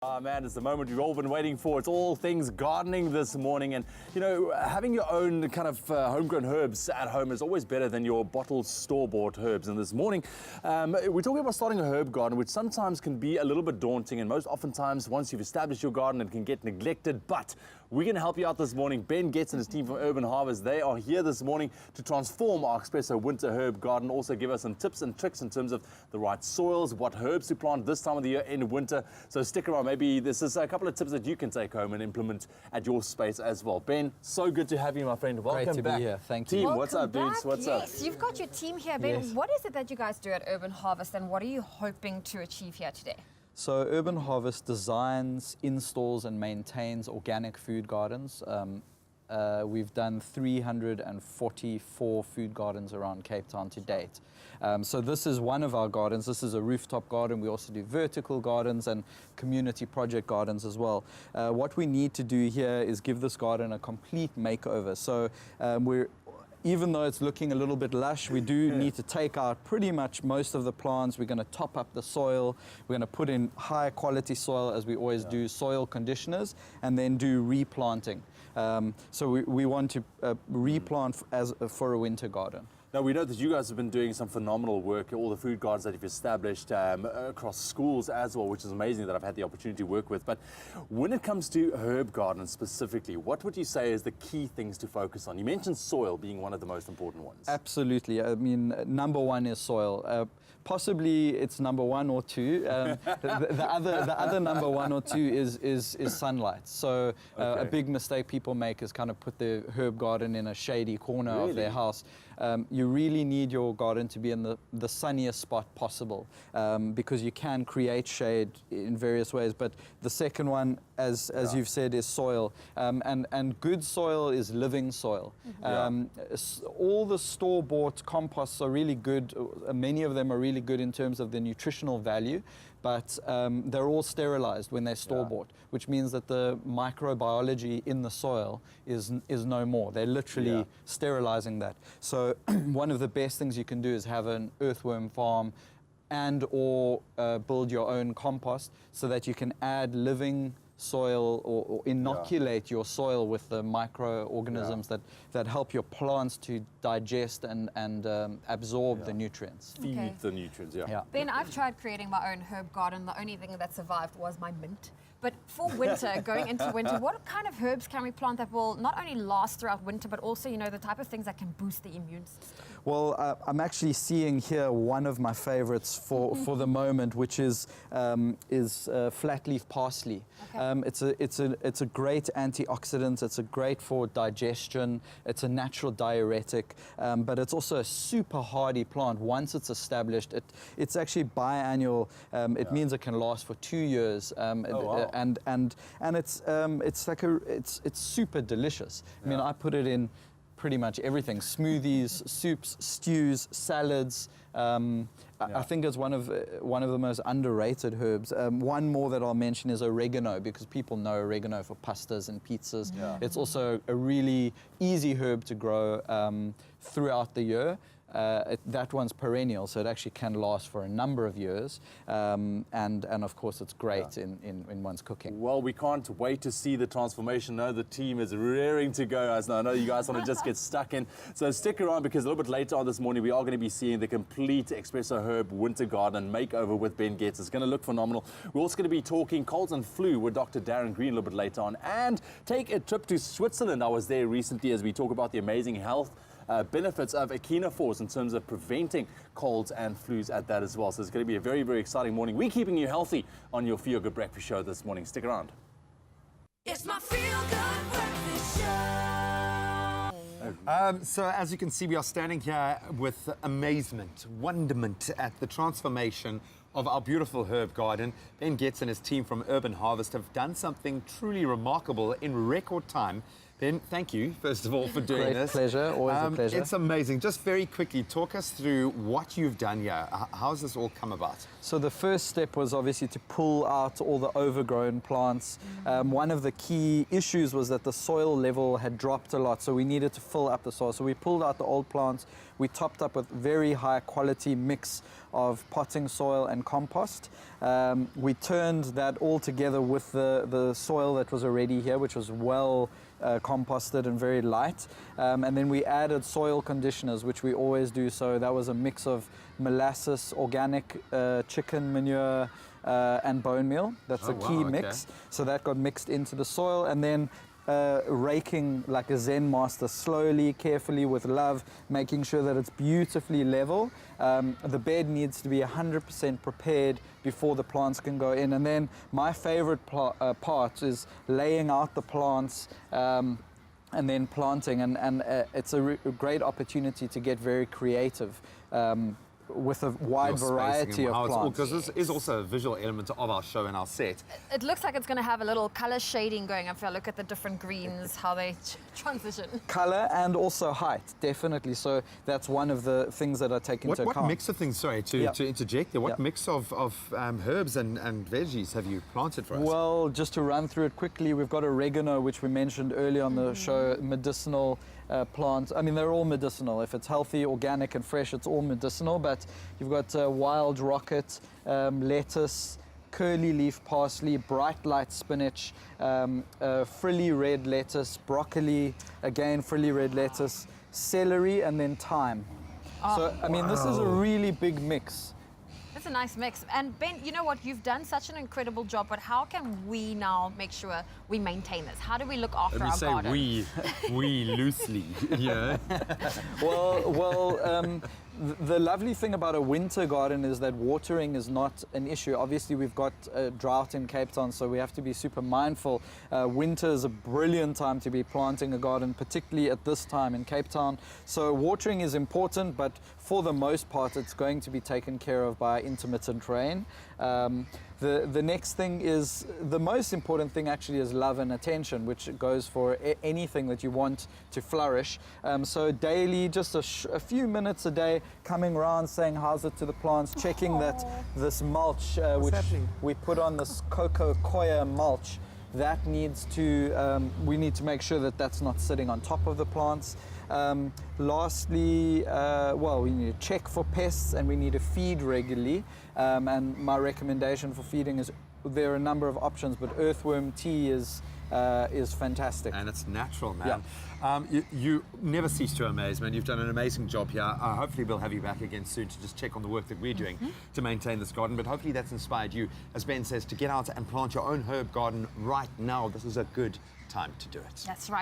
Ah man, it's the moment we've all been waiting for. It's all things gardening this morning, and you know, having your own kind of homegrown herbs at home is always better than your bottled store-bought herbs. And this morning, we're talking about starting a herb garden, which sometimes can be a little bit daunting, and most oftentimes, once you've established your garden, it can get neglected. But we're going to help you out this morning. Ben Getz and his team from Urban Harvest, they are here this morning to transform our Expresso winter herb garden. Also give us some tips and tricks in terms of the right soils, what herbs to plant this time of the year in winter. So stick around. Maybe this is a couple of tips that you can take home and implement at your space as well. Ben, so good to have you, my friend. Welcome Great to back. be here. Thank Team, you. what's up, dudes? What's up? Yes, you've got your team here, Ben. Yes. What is it that you guys do at Urban Harvest, and what are you hoping to achieve here today? So Urban Harvest designs, installs and maintains organic food gardens. We've done 344 food gardens around Cape Town to date. So this is one of our gardens. This is a rooftop garden. We also do vertical gardens and community project gardens as well. What we need to do here is give this garden a complete makeover. So even though it's looking a little bit lush, we do need to take out pretty much most of the plants. We're going to top up the soil. We're going to put in high quality soil, as we always do, soil conditioners, and then do replanting. So we want to replant for a winter garden. Now, we know that you guys have been doing some phenomenal work, all the food gardens that you've established across schools as well, which is amazing that I've had the opportunity to work with. But when it comes to herb gardens specifically, what would you say is the key things to focus on? You mentioned soil being one of the most important ones. Absolutely. I mean, number one is soil. Possibly it's number one or two. The other number one or two is sunlight. So a big mistake people make is kind of put the herb garden in a shady corner of their house. You really need your garden to be in the sunniest spot possible, because you can create shade in various ways. But the second one, as you've said, is soil. And good soil is living soil. All the store-bought composts are really good. Many of them are really good in terms of the nutritional value, but they're all sterilized when they're store-bought, which means that the microbiology in the soil is no more. They're literally sterilizing that. So one of the best things you can do is have an earthworm farm and/or build your own compost, so that you can add living soil or inoculate your soil with the microorganisms that help your plants to digest and absorb the nutrients. Feed the nutrients, Ben, I've tried creating my own herb garden. The only thing that survived was my mint. But for winter, going into winter, what kind of herbs can we plant that will not only last throughout winter, but also, you know, the type of things that can boost the immune system? Well, I'm actually seeing here one of my favorites for the moment, which is flat leaf parsley. It's a great antioxidant. It's a great for digestion. It's a natural diuretic, but it's also a super hardy plant. Once it's established, it's actually biannual. It means it can last for 2 years. And it's super delicious. I mean, I put it in pretty much everything: smoothies, soups, stews, salads. I think it's one of the most underrated herbs. One more that I'll mention is oregano, because people know oregano for pastas and pizzas. It's also a really easy herb to grow throughout the year. That one's perennial, so it actually can last for a number of years, and of course it's great in one's cooking. Well, we can't wait to see the transformation. No, the team is rearing to go, guys. Now, I know you guys want to just get stuck in, so stick around, because a little bit later on this morning we are going to be seeing the complete Expresso Herb Winter Garden Makeover with Ben Getz. It's going to look phenomenal. We're also going to be talking colds and flu with Dr. Darren Green a little bit later on, and take a trip to Switzerland. I was there recently, as we talk about the amazing health benefits of Echinaforce in terms of preventing colds and flus at that as well. So it's going to be a very, very exciting morning. We're keeping you healthy on your Feel Good Breakfast Show this morning. Stick around. It's my Feel Good Breakfast Show. So as you can see, we are standing here with amazement, wonderment at the transformation of our beautiful herb garden. Ben Getz and his team from Urban Harvest have done something truly remarkable in record time. Ben, thank you, first of all, for doing Great this. pleasure, always a pleasure. It's amazing. Just very quickly, talk us through what you've done here. How's this all come about? So the first step was obviously to pull out all the overgrown plants. One of the key issues was that the soil level had dropped a lot, so we needed to fill up the soil. So we pulled out the old plants, we topped up with very high quality mix of potting soil and compost. We turned that all together with the soil that was already here, which was well composted and very light. And then we added soil conditioners, which we always do. So that was a mix of molasses, organic chicken manure, and bone meal. That's a key mix. So that got mixed into the soil, and then raking like a Zen master, slowly, carefully, with love, making sure that it's beautifully level. The bed needs to be 100% prepared before the plants can go in. And then my favorite part is laying out the plants and then planting. And it's a great opportunity to get very creative. With a wide variety of plants. Because this is also a visual element of our show and our set. It looks like it's going to have a little color shading going if I look at the different greens, how they transition. Color and also height, definitely. So that's one of the things that I take into account. What mix of things, sorry to interject there, what mix of herbs and veggies have you planted for us? Well, just to run through it quickly, we've got oregano, which we mentioned earlier on the show, medicinal plant. I mean, they're all medicinal. If it's healthy, organic and fresh, it's all medicinal. But you've got wild rocket, lettuce, curly leaf parsley, bright light spinach, frilly red lettuce, broccoli, again frilly red lettuce, celery, and then thyme. So, I mean, this is a really big mix. It's a nice mix. And Ben, you know what? You've done such an incredible job, but how can we now make sure we maintain this? How do we look after our garden? we loosely, yeah. Well, the lovely thing about a winter garden is that watering is not an issue. Obviously, we've got a drought in Cape Town, so we have to be super mindful. Winter is a brilliant time to be planting a garden, particularly at this time in Cape Town. So watering is important, but for the most part, it's going to be taken care of by intermittent rain. The next thing is, the most important thing actually is love and attention, which goes for anything that you want to flourish. So daily, just a few minutes a day, coming around, saying how's it to the plants, checking that this mulch, which we put on, this cocoa coir mulch, that needs to, we need to make sure that that's not sitting on top of the plants. Lastly, well, we need to check for pests and we need to feed regularly. And my recommendation for feeding is, there are a number of options, but earthworm tea is fantastic. And it's natural, man. You never cease to amaze, man. You've done an amazing job here. Hopefully we'll have you back again soon to just check on the work that we're doing to maintain this garden. But hopefully that's inspired you, as Ben says, to get out and plant your own herb garden right now. This is a good time to do it. That's right.